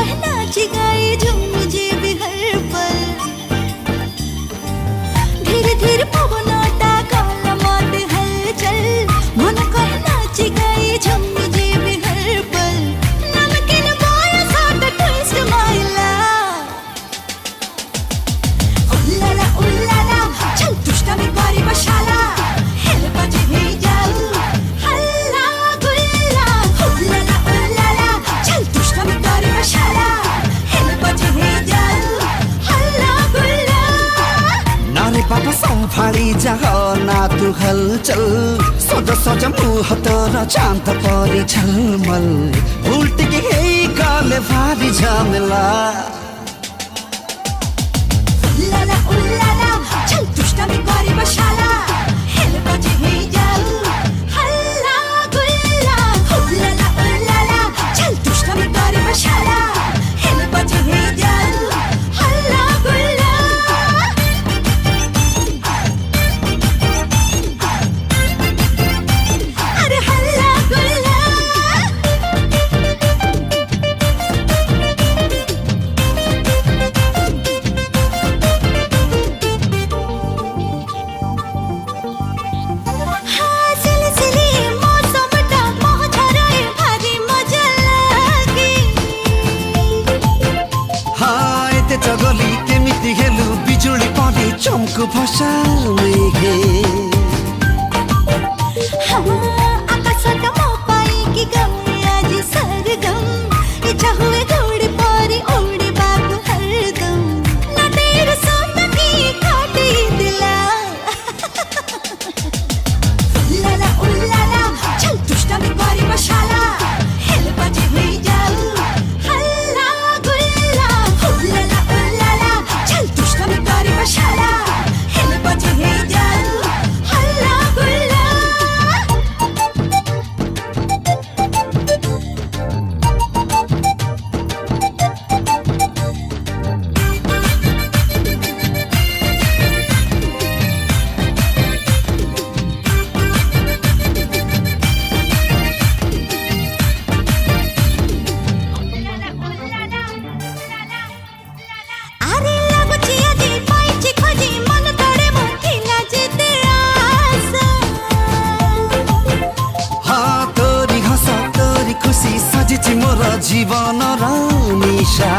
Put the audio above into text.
कहना चिगाई झूम जेबी हर पल धीरे धीरे पवनटा काला मात हलचल मन कहना चिगाई झूम जेबी हर पल नमकीन बोया साथ ट्विस्ट माइला उल्लाला चल दुष्टा में बारी बशाला हेल बजे ही जाऊ हल्ला गुल्ला उल्लाला चल दुष्टा में बारी बशाला हेल बजे ही जाऊ हल्ला गुल्ला नारे पापा संफारी जाह ना तू हलचल सोझ सोझ मुह तोर चांद परी झलमल उल्टी के हे काले भारी झमेला उल्लाला चल दुष्टा में बारी बशाला हेल बजे ही जाऊ हल्ला गुल्ला उल्लाला चल दुष्टा में बारी बशाला हेल बजे ही जाऊ हल्ला गुल्ला अरे हल्ला गुल्ला जगली केमिति हेलु बिजुली परी चमकु भसाल मेघे आकाशत मो पाइकी गए आज सरगम इच्छा हुए घोड़ी परी उड़ी बाबू हरदम ना तेरे साथ की काटी दिला उल्लाला चल दुष्टा में बारी बशाला हेल बजे ही जाऊ हल्ला गुल्ला उल्लाला चल दुष्टा में बारी बशाला हेल बजे ही जाऊ हल्ला गुल्ला अरे लगुची आजी पाइची खोजी मन तोड़े मुठिला जेते आशा हाँ तोरी हंस तोरी खुशी सजिछि मोर जीवन र निशा